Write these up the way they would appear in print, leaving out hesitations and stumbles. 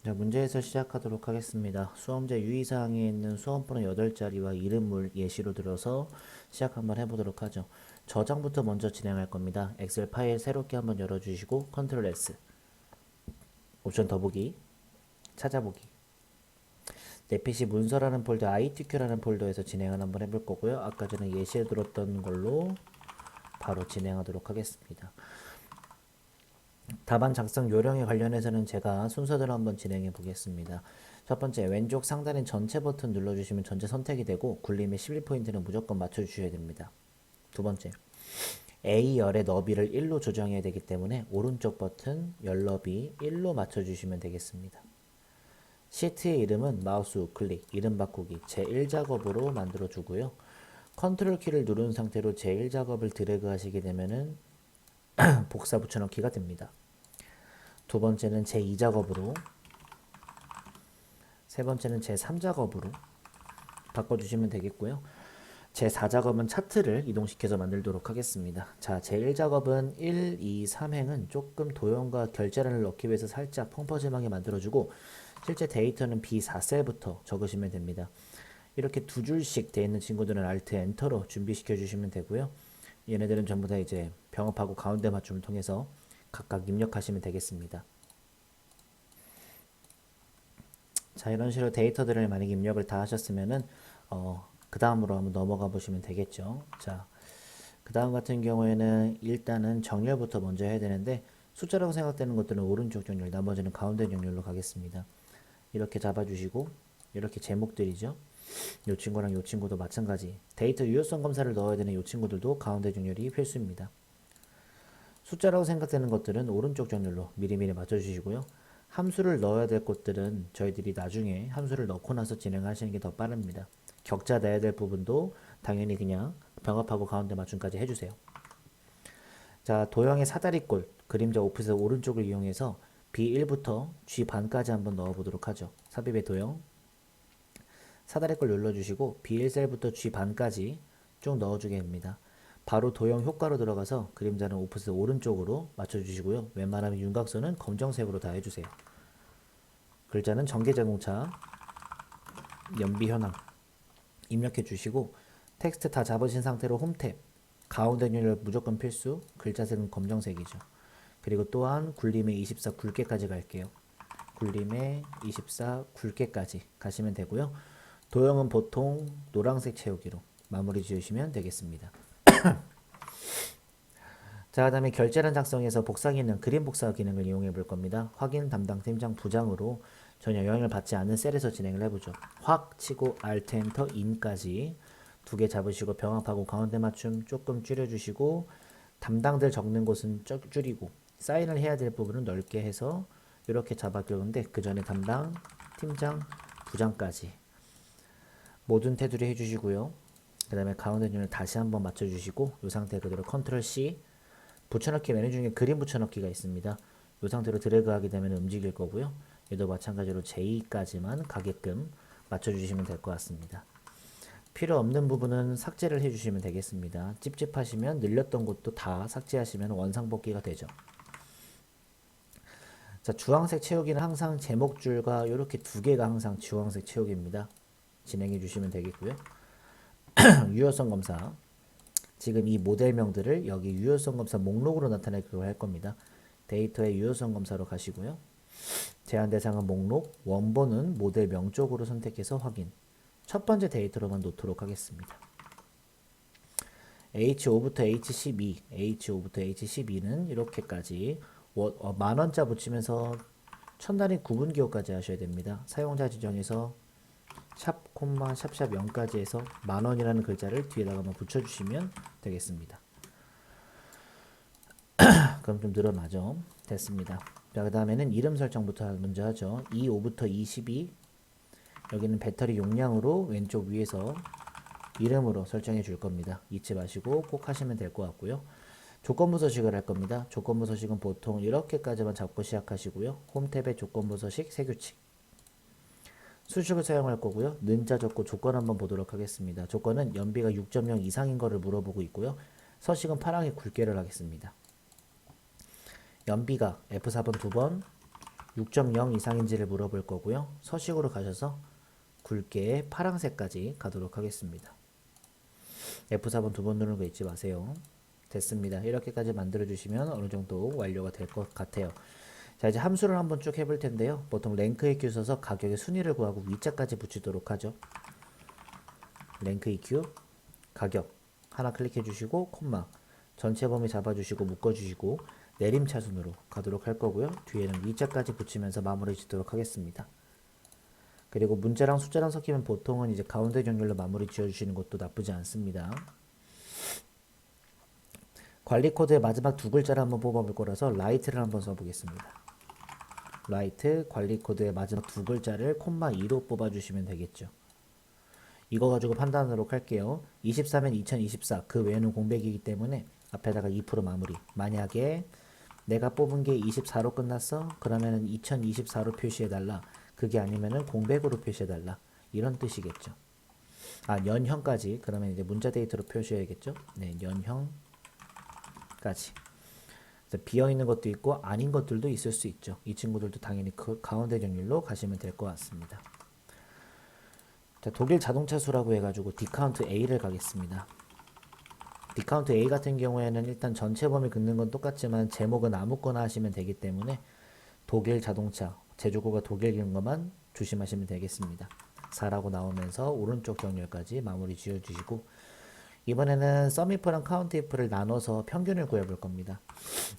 자, 문제에서 시작하도록 하겠습니다. 수험제 유의사항에 있는 수험번호 8자리와 이름을 예시로 들어서 시작 한번 해보도록 하죠. 저장부터 먼저 진행할 겁니다. 엑셀 파일 새롭게 한번 열어주시고 컨트롤 S, 옵션 더보기, 찾아보기. 내 PC 문서라는 폴더, ITQ라는 폴더에서 진행을 한번 해볼 거고요. 아까 전에 예시에 들었던 걸로 바로 진행하도록 하겠습니다. 답안 작성 요령에 관련해서는 제가 순서대로 한번 진행해 보겠습니다. 첫 번째, 왼쪽 상단의 전체 버튼 눌러주시면 전체 선택이 되고 굴림의 11포인트는 무조건 맞춰주셔야 됩니다. 두 번째, A열의 너비를 1로 조정해야 되기 때문에 오른쪽 버튼 열 너비 1로 맞춰주시면 되겠습니다. 시트의 이름은 마우스 우클릭, 이름 바꾸기 제1작업으로 만들어주고요. 컨트롤 키를 누른 상태로 제1작업을 드래그 하시게 되면은 복사 붙여넣기가 됩니다. 두 번째는 제2작업으로, 세 번째는 제3작업으로 바꿔주시면 되겠고요. 제4작업은 차트를 이동시켜서 만들도록 하겠습니다. 자, 제1작업은 1, 2, 3행은 조금 도형과 결제란을 넣기 위해서 살짝 펑퍼짐하게 만들어주고 실제 데이터는 B4셀부터 적으시면 됩니다. 이렇게 두 줄씩 되어 있는 친구들은 Alt 엔터로 준비시켜 주시면 되고요. 얘네들은 전부 다 이제 병합하고 가운데 맞춤을 통해서 각각 입력하시면 되겠습니다. 자, 이런 식으로 데이터들을 만약에 입력을 다 하셨으면은 그 다음으로 한번 넘어가 보시면 되겠죠. 자, 그 다음 같은 경우에는 일단은 정렬부터 먼저 해야 되는데 숫자라고 생각되는 것들은 오른쪽 정렬, 나머지는 가운데 정렬로 가겠습니다. 이렇게 잡아주시고 이렇게 제목들이죠. 이 친구랑 이 친구도 마찬가지. 데이터 유효성 검사를 넣어야 되는 이 친구들도 가운데 정렬이 필수입니다. 숫자라고 생각되는 것들은 오른쪽 정렬로 미리미리 맞춰주시고요. 함수를 넣어야 될 것들은 저희들이 나중에 함수를 넣고 나서 진행하시는 게 더 빠릅니다. 격자 내야 될 부분도 당연히 그냥 병합하고 가운데 맞춤까지 해주세요. 자, 도형의 사다리꼴, 그림자 오프셋 오른쪽을 이용해서 B1부터 G반까지 한번 넣어보도록 하죠. 삽입의 도형 사다리꼴 눌러주시고 B1셀부터 G반까지 쭉 넣어주게 됩니다. 바로 도형 효과로 들어가서 그림자는 오프셋 오른쪽으로 맞춰주시고요. 웬만하면 윤곽선은 검정색으로 다 해주세요. 글자는 전개자동차, 연비 현황 입력해 주시고 텍스트 다 잡으신 상태로 홈탭, 가운데 윤곽 무조건 필수, 글자색은 검정색이죠. 그리고 또한 굴림의 24 굵게까지 갈게요. 굴림의 24 굵게까지 가시면 되고요. 도형은 보통 노란색 채우기로 마무리 지으시면 되겠습니다. 자, 그 다음에 결제란 작성에서 복사 기능, 그림 복사 기능을 이용해 볼 겁니다. 확인 담당 팀장 부장으로 전혀 영향을 받지 않는 셀에서 진행을 해보죠. 확 치고 Alt 엔터 인까지 두 개 잡으시고 병합하고 가운데 맞춤 조금 줄여주시고 담당들 적는 곳은 줄이고 사인을 해야 될 부분은 넓게 해서 이렇게 잡아주는데 그 전에 담당 팀장 부장까지 모든 테두리 해주시고요. 그 다음에 가운데 눈을 다시 한번 맞춰주시고 이 상태 그대로 컨트롤 C 붙여넣기 메뉴 중에 그림 붙여넣기가 있습니다. 이 상태로 드래그 하게 되면 움직일 거고요. 얘도 마찬가지로 J까지만 가게끔 맞춰주시면 될 것 같습니다. 필요 없는 부분은 삭제를 해주시면 되겠습니다. 찝찝하시면 늘렸던 곳도 다 삭제하시면 원상복귀가 되죠. 자, 주황색 채우기는 항상 제목줄과 이렇게 두 개가 항상 주황색 채우기입니다. 진행해 주시면 되겠고요. 유효성 검사. 지금 이 모델명들을 여기 유효성 검사 목록으로 나타내기로 할 겁니다. 데이터의 유효성 검사로 가시고요. 제한 대상은 목록, 원본은 모델명 쪽으로 선택해서 확인. 첫 번째 데이터로만 놓도록 하겠습니다. H5부터 H12, H5부터 H12는 이렇게까지 만원자 붙이면서 천단위 구분 기호까지 하셔야 됩니다. 사용자 지정에서 샵, 콤마, 샵샵 0까지 해서 만원이라는 글자를 뒤에다가 한번 붙여주시면 되겠습니다. 그럼 좀 늘어나죠. 됐습니다. 자, 그 다음에는 이름 설정부터 먼저 하죠. 25부터 22 여기는 배터리 용량으로 왼쪽 위에서 이름으로 설정해 줄 겁니다. 잊지 마시고 꼭 하시면 될 것 같고요. 조건부 서식을 할 겁니다. 조건부 서식은 보통 이렇게까지만 잡고 시작하시고요. 홈탭에 조건부 서식 세규칙 수식을 사용할 거고요. 는자 적고 조건 한번 보도록 하겠습니다. 조건은 연비가 6.0 이상인 거를 물어보고 있고요. 서식은 파랑의 굵게를 하겠습니다. 연비가 F4번 2번 6.0 이상인지를 물어볼 거고요. 서식으로 가셔서 굵게 파란색까지 가도록 하겠습니다. F4번 두 번 누르는 거 잊지 마세요. 됐습니다. 이렇게까지 만들어 주시면 어느 정도 완료가 될 것 같아요. 자, 이제 함수를 한번 쭉 해볼 텐데요. 보통 랭크 EQ 써서 가격의 순위를 구하고 위자까지 붙이도록 하죠. 랭크 EQ 가격 하나 클릭해 주시고 콤마 전체 범위 잡아주시고 묶어주시고 내림차순으로 가도록 할 거고요. 뒤에는 위자까지 붙이면서 마무리 짓도록 하겠습니다. 그리고 문자랑 숫자랑 섞이면 보통은 이제 가운데 정렬로 마무리 지어주시는 것도 나쁘지 않습니다. 관리 코드의 마지막 두 글자를 한번 뽑아볼 거라서 라이트를 한번 써보겠습니다. 라이트 관리 코드의 마지막 두 글자를 콤마 2로 뽑아주시면 되겠죠. 이거 가지고 판단하도록 할게요. 24면 2024 그 외에는 공백이기 때문에 앞에다가 2% 마무리. 만약에 내가 뽑은 게 24로 끝났어? 그러면은 2024로 표시해달라. 그게 아니면은 공백으로 표시해달라. 이런 뜻이겠죠. 아, 연형까지. 그러면 이제 문자 데이터로 표시해야겠죠. 네, 연형까지. 비어있는 것도 있고 아닌 것들도 있을 수 있죠. 이 친구들도 당연히 그 가운데 정렬로 가시면 될 것 같습니다. 자, 독일 자동차 수라고 해가지고 디카운트 A를 가겠습니다. 디카운트 A 같은 경우에는 일단 전체 범위 긋는 건 똑같지만 제목은 아무거나 하시면 되기 때문에 독일 자동차, 제조국가 독일인 것만 조심하시면 되겠습니다. 4라고 나오면서 오른쪽 정렬까지 마무리 지어주시고 이번에는 썸이프랑 카운트이프를 나눠서 평균을 구해볼 겁니다.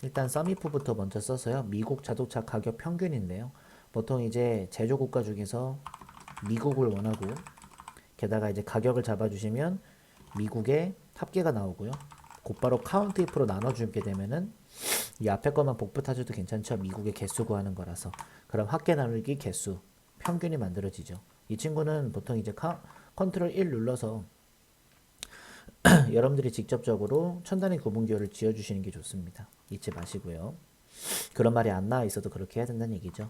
일단 썸이프부터 먼저 써서요. 미국 자동차 가격 평균인데요. 보통 이제 제조국가 중에서 미국을 원하고 게다가 이제 가격을 잡아주시면 미국의 합계가 나오고요. 곧바로 카운트 if로 나눠주게 되면은 이 앞에 것만 복붙 하셔도 괜찮죠. 미국의 개수 구하는 거라서. 그럼 합계 나누기 개수 평균이 만들어지죠. 이 친구는 보통 이제 컨트롤 1 눌러서 여러분들이 직접적으로 천 단위 구분기호를 지어주시는 게 좋습니다. 잊지 마시고요. 그런 말이 안 나와 있어도 그렇게 해야 된다는 얘기죠.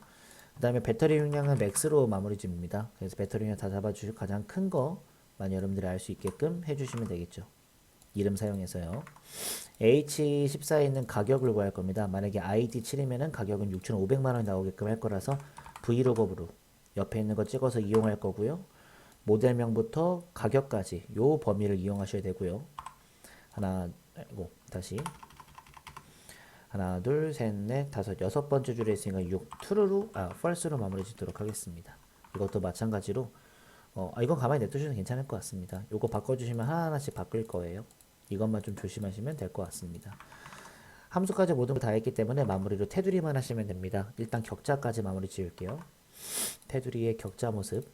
그 다음에 배터리 용량은 맥스로 마무리 짓습니다. 그래서 배터리 용량 다 잡아주시고 가장 큰 거만 여러분들이 알 수 있게끔 해주시면 되겠죠. 이름 사용해서요. H14에 있는 가격을 구할 겁니다. 만약에 ID7이면은 가격은 6,500만원이 나오게끔 할 거라서 브이로그업으로 옆에 있는 거 찍어서 이용할 거고요. 모델명부터 가격까지 요 범위를 이용하셔야 되고요. 다시 하나, 둘, 셋, 넷, 다섯, 여섯 번째 줄에 있으니까 6, false로 마무리 짓도록 하겠습니다. 이것도 마찬가지로 이건 가만히 냅두시면 괜찮을 것 같습니다. 요거 바꿔주시면 하나하나씩 바뀔 거예요. 이것만 좀 조심하시면 될 것 같습니다. 함수까지 모든 걸 다 했기 때문에 마무리로 테두리만 하시면 됩니다. 일단 격자까지 마무리 지을게요. 테두리의 격자 모습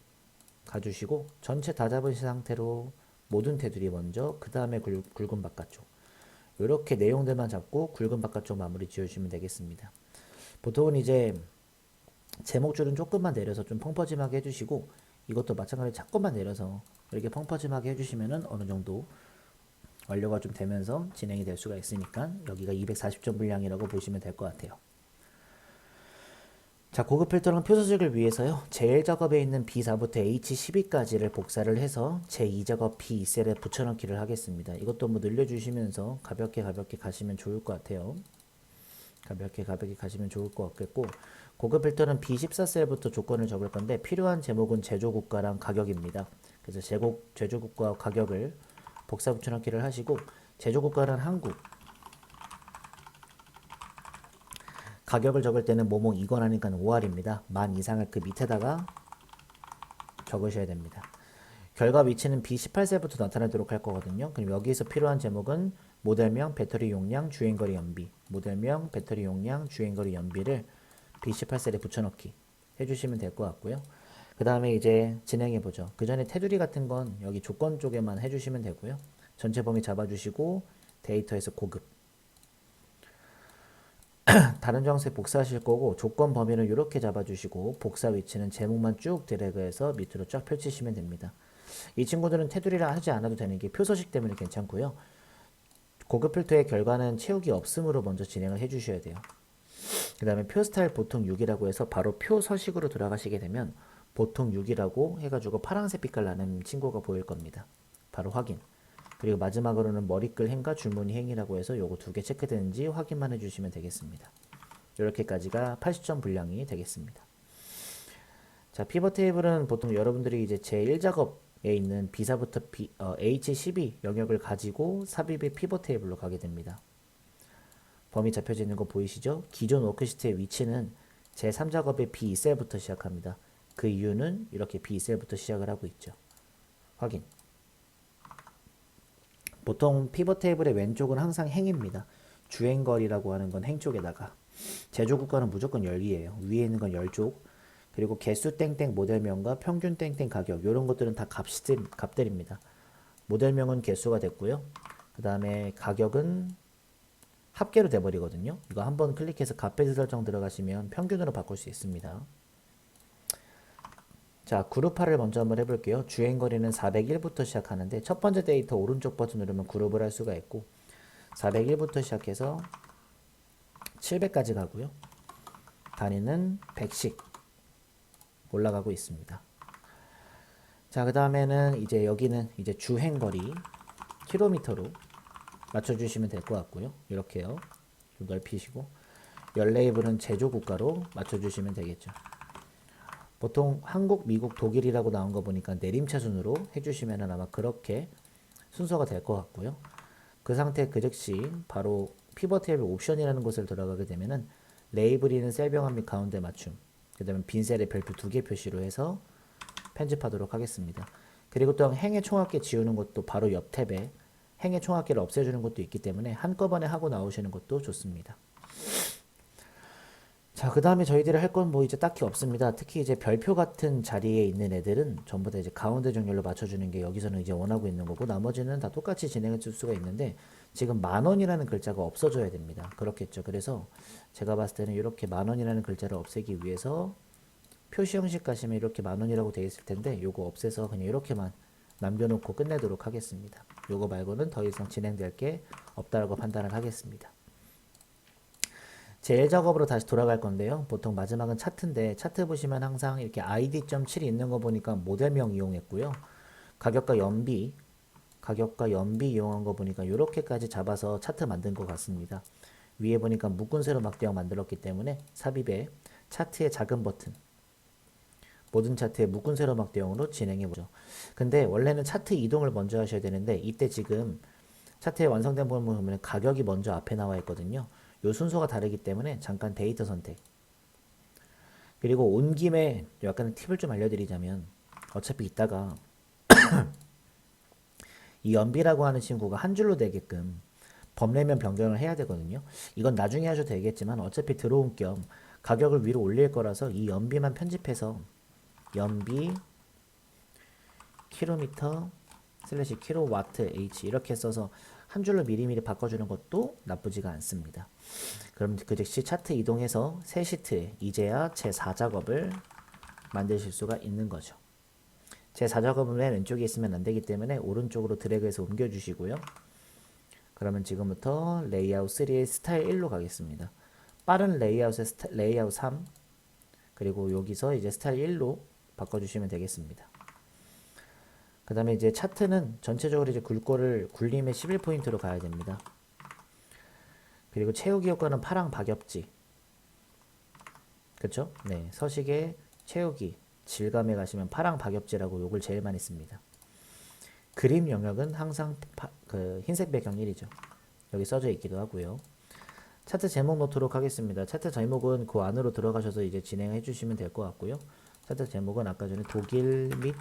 가주시고 전체 다 잡으신 상태로 모든 테두리 먼저 그 다음에 굵은 바깥쪽 이렇게 내용들만 잡고 굵은 바깥쪽 마무리 지어주시면 되겠습니다. 보통은 이제 제목줄은 조금만 내려서 좀 펑퍼짐하게 해주시고 이것도 마찬가지로 조금만 내려서 이렇게 펑퍼짐하게 해주시면은 어느 정도 완료가 좀 되면서 진행이 될 수가 있으니까 여기가 240점 분량이라고 보시면 될 것 같아요. 자, 고급 필터는 표소식을 위해서요. 제1작업에 있는 B4부터 H12까지를 복사를 해서 제2작업 B2셀에 붙여넣기를 하겠습니다. 이것도 뭐 늘려주시면서 가볍게 가시면 좋을 것 같아요. 가볍게 가시면 좋을 것 같겠고 고급 필터는 B14셀부터 조건을 적을 건데 필요한 제목은 제조국가랑 가격입니다. 그래서 제조국가 가격을 복사 붙여넣기를 하시고 제조국가는 한국 가격을 적을 때는 뭐뭐 이건 하니까 5할입니다. 만 이상을 그 밑에다가 적으셔야 됩니다. 결과 위치는 B18셀부터 나타나도록 할 거거든요. 그럼 여기서 필요한 제목은 모델명, 배터리 용량, 주행거리 연비 모델명, 배터리 용량, 주행거리 연비를 B18셀에 붙여넣기 해주시면 될 것 같고요. 그 다음에 이제 진행해보죠. 그 전에 테두리 같은 건 여기 조건 쪽에만 해주시면 되고요. 전체 범위 잡아주시고 데이터에서 고급 다른 정색 복사하실 거고 조건 범위는 이렇게 잡아주시고 복사 위치는 제목만 쭉 드래그해서 밑으로 쫙 펼치시면 됩니다. 이 친구들은 테두리를 하지 않아도 되는 게 표서식 때문에 괜찮고요. 고급 필터의 결과는 채우기 없음으로 먼저 진행을 해주셔야 돼요. 그 다음에 표 스타일 보통 6이라고 해서 바로 표 서식으로 들어가시게 되면 보통 6이라고 해가지고 파란색 빛깔 나는 친구가 보일 겁니다. 바로 확인. 그리고 마지막으로는 머리글 행과 줄무늬 행이라고 해서 요거 두 개 체크되는지 확인만 해주시면 되겠습니다. 이렇게까지가 80점 분량이 되겠습니다. 자, 피벗 테이블은 보통 여러분들이 이제 제1작업에 있는 B사부터 H12 영역을 가지고 삽입의 피벗 테이블로 가게 됩니다. 범위 잡혀져 있는 거 보이시죠? 기존 워크시트의 위치는 제3작업의 B2셀부터 시작합니다. 그 이유는 이렇게 B2셀부터 시작을 하고 있죠. 확인. 보통 피벗 테이블의 왼쪽은 항상 행입니다. 주행거리라고 하는 건 행 쪽에다가 제조국가는 무조건 열이에요. 위에 있는 건 열쪽. 그리고 개수 땡땡 모델명과 평균 땡땡 가격 이런 것들은 다 값들입니다. 모델명은 개수가 됐고요. 그 다음에 가격은 합계로 돼버리거든요. 이거 한번 클릭해서 값배수 설정 들어가시면 평균으로 바꿀 수 있습니다. 자, 그룹화를 먼저 한번 해볼게요. 주행거리는 401부터 시작하는데 첫 번째 데이터 오른쪽 버튼 누르면 그룹을 할 수가 있고 401부터 시작해서 700까지 가고요. 단위는 100씩 올라가고 있습니다. 자, 그 다음에는 이제 여기는 이제 주행거리 킬로미터로 맞춰주시면 될 것 같고요. 이렇게요. 좀 넓히시고 열 레이블은 제조국가로 맞춰주시면 되겠죠. 보통 한국, 미국, 독일이라고 나온 거 보니까 내림차 순으로 해주시면 아마 그렇게 순서가 될 것 같고요. 그 상태 그 즉시 바로 피벗 테이블 옵션이라는 곳을 들어가게 되면은 레이블이는 셀 병합 및 가운데 맞춤, 그 다음에 빈 셀에 별표 2개 표시로 해서 편집하도록 하겠습니다. 그리고 또 행의 총합계 지우는 것도 바로 옆 탭에 행의 총합계를 없애주는 것도 있기 때문에 한꺼번에 하고 나오시는 것도 좋습니다. 자, 그 다음에 저희들이 할 건 뭐 이제 딱히 없습니다. 특히 이제 별표 같은 자리에 있는 애들은 전부 다 이제 가운데 정렬로 맞춰주는 게 여기서는 이제 원하고 있는 거고 나머지는 다 똑같이 진행해 줄 수가 있는데 지금 10,000원이라는 글자가 없어져야 됩니다. 그렇겠죠. 그래서 제가 봤을 때는 이렇게 10,000원이라는 글자를 없애기 위해서 표시 형식 가시면 이렇게 10,000원이라고 되어 있을 텐데 요거 없애서 그냥 이렇게만 남겨놓고 끝내도록 하겠습니다. 요거 말고는 더 이상 진행될 게 없다라고 판단을 하겠습니다. 제1 작업으로 다시 돌아갈 건데요. 보통 마지막은 차트인데 차트 보시면 항상 이렇게 id.7이 있는 거 보니까 모델명 이용했고요. 가격과 연비 이용한 거 보니까 이렇게까지 잡아서 차트 만든 것 같습니다. 위에 보니까 묶은 세로 막대형 만들었기 때문에 삽입에 차트의 작은 버튼 모든 차트의 묶은 세로 막대형으로 진행해보죠. 근데 원래는 차트 이동을 먼저 하셔야 되는데 이때 지금 차트의 완성된 부분을 보면 가격이 먼저 앞에 나와 있거든요. 요 순서가 다르기 때문에 잠깐 데이터 선택. 그리고 온 김에 약간 팁을 좀 알려드리자면 어차피 이따가 이 연비라고 하는 친구가 한 줄로 되게끔 범례면 변경을 해야 되거든요. 이건 나중에 하셔도 되겠지만 어차피 들어온 겸 가격을 위로 올릴 거라서 이 연비만 편집해서 연비 킬로미터 슬래시 킬로와트 h 이렇게 써서 한 줄로 미리미리 바꿔주는 것도 나쁘지가 않습니다. 그럼 그 즉시 차트 이동해서 새 시트에 이제야 제4작업을 만드실 수가 있는 거죠. 제4작업은 맨 왼쪽에 있으면 안 되기 때문에 오른쪽으로 드래그해서 옮겨주시고요. 그러면 지금부터 레이아웃 3의 스타일 1로 가겠습니다. 빠른 레이아웃의 레이아웃 3 그리고 여기서 이제 스타일 1로 바꿔주시면 되겠습니다. 그 다음에 이제 차트는 전체적으로 이제 굴림의 11포인트로 가야 됩니다. 그리고 채우기 효과는 파랑 박엽지. 그쵸? 네. 서식에 채우기, 질감에 가시면 파랑 박엽지라고 욕을 제일 많이 씁니다. 그림 영역은 항상 흰색 배경 1이죠. 여기 써져 있기도 하고요. 차트 제목 놓도록 하겠습니다. 차트 제목은 그 안으로 들어가셔서 이제 진행해 주시면 될 것 같고요. 차트 제목은 아까 전에 독일 및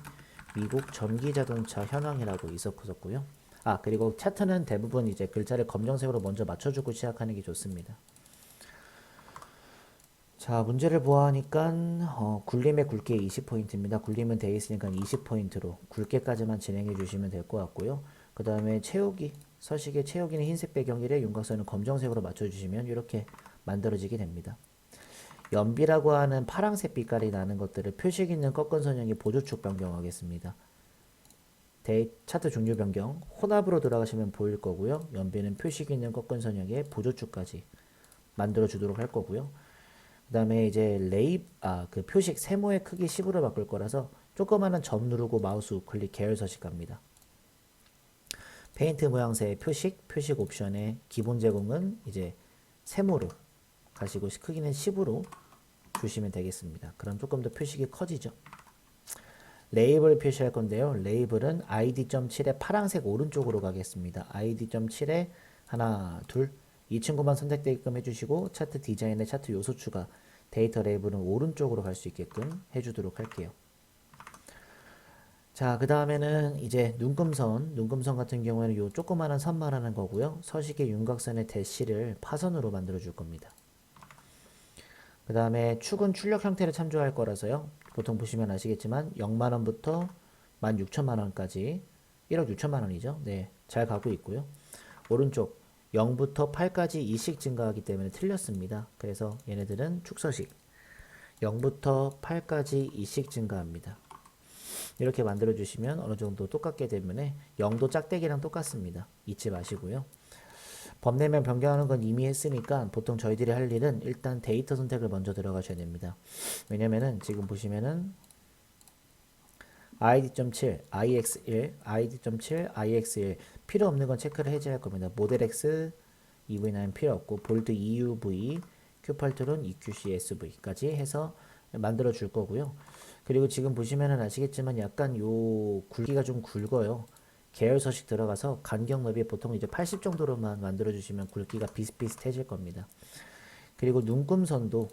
미국 전기자동차 현황이라고 있었고요. 아, 그리고 차트는 대부분 이제 글자를 검정색으로 먼저 맞춰주고 시작하는 게 좋습니다. 자, 문제를 보아하니까 굴림의 굵게 20포인트입니다. 굴림은 되어 있으니까 20포인트로 굵게까지만 진행해 주시면 될 것 같고요. 그 다음에 채우기, 서식의 채우기는 흰색 배경이래 윤곽선은 검정색으로 맞춰주시면 이렇게 만들어지게 됩니다. 연비라고 하는 파란색 빛깔이 나는 것들을 표식 있는 꺾은 선형의 보조축 변경하겠습니다. 차트 종류 변경, 혼합으로 들어가시면 보일 거고요. 연비는 표식 있는 꺾은 선형의 보조축까지 만들어 주도록 할 거고요. 그 다음에 이제 그 표식 세모의 크기 10으로 바꿀 거라서 조그마한 점 누르고 마우스 우클릭 계열 서식 갑니다. 페인트 모양새의 표식 옵션의 기본 제공은 이제 세모로 가시고 크기는 10으로 주시면 되겠습니다. 그럼 조금 더 표식이 커지죠. 레이블 표시할 건데요. 레이블은 id.7의 파란색 오른쪽으로 가겠습니다. id.7에 하나, 둘, 이 친구만 선택되게끔 해주시고 차트 디자인의 차트 요소 추가 데이터 레이블은 오른쪽으로 갈 수 있게끔 해주도록 할게요. 자, 그 다음에는 이제 눈금선 같은 경우에는 요 조그마한 선 말하는 거고요. 서식의 윤곽선의 대시를 파선으로 만들어 줄 겁니다. 그 다음에 축은 출력 형태를 참조할 거라서요. 보통 보시면 아시겠지만 0만원부터 16,000만원까지 1억 6천만원이죠. 네, 잘 가고 있고요. 오른쪽 0부터 8까지 이식 증가하기 때문에 틀렸습니다. 그래서 얘네들은 축서식 0부터 8까지 이식 증가합니다. 이렇게 만들어 주시면 어느 정도 똑같게 되면 0도 짝대기랑 똑같습니다. 잊지 마시고요. 범내면 변경하는 건 이미 했으니까 보통 저희들이 할 일은 일단 데이터 선택을 먼저 들어가셔야 됩니다. 왜냐면은 지금 보시면은 id.7, ix1, id.7, ix1 필요 없는 건 체크를 해제할 겁니다. 모델 x, EV9 필요 없고 볼드 EUV, Q8툴은 EQC, SV까지 해서 만들어 줄 거고요. 그리고 지금 보시면은 아시겠지만 약간 요 굵기가 좀 굵어요. 계열 서식 들어가서 간격 너비 보통 이제 80 정도로만 만들어 주시면 굵기가 비슷비슷해질 겁니다. 그리고 눈금선도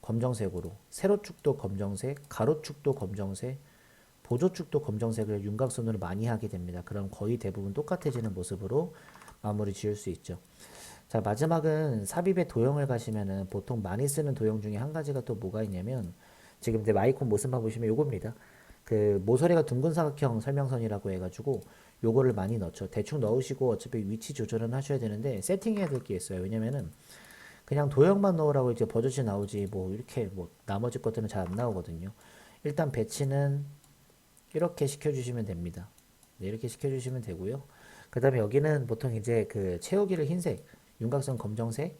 검정색으로, 세로축도 검정색, 가로축도 검정색, 보조축도 검정색을 윤곽선으로 많이 하게 됩니다. 그럼 거의 대부분 똑같아지는 모습으로 마무리 지을 수 있죠. 자, 마지막은 삽입의 도형을 가시면은 보통 많이 쓰는 도형 중에 한 가지가 또 뭐가 있냐면 지금 이제 마이콘 모습만 보시면 요겁니다. 그 모서리가 둥근 사각형 설명선이라고 해가지고 요거를 많이 넣죠. 대충 넣으시고 어차피 위치 조절은 하셔야 되는데 세팅해야 될 게 있어요. 왜냐면은 그냥 도형만 넣으라고 이제 버젓이 나오지 뭐 이렇게 뭐 나머지 것들은 잘 안 나오거든요. 일단 배치는 이렇게 시켜주시면 됩니다. 네, 이렇게 시켜주시면 되고요. 그 다음에 여기는 보통 이제 그 채우기를 흰색, 윤곽선 검정색,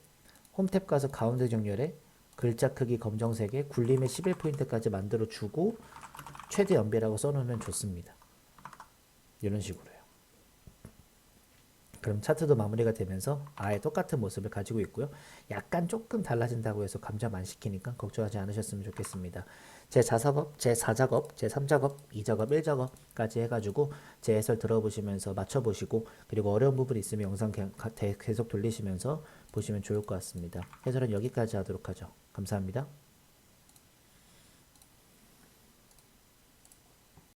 홈탭 가서 가운데 정렬에 글자 크기 검정색에 굴림의 11포인트까지 만들어 주고 최대 연비라고 써놓으면 좋습니다. 이런 식으로요. 그럼 차트도 마무리가 되면서 아예 똑같은 모습을 가지고 있고요. 약간 조금 달라진다고 해서 감점 안 시키니까 걱정하지 않으셨으면 좋겠습니다. 제 자작업, 제 4작업, 제 3작업, 2작업, 1작업까지 해가지고 제 해설 들어보시면서 맞춰보시고 그리고 어려운 부분 있으면 영상 계속 돌리시면서 보시면 좋을 것 같습니다. 해설은 여기까지 하도록 하죠. 감사합니다.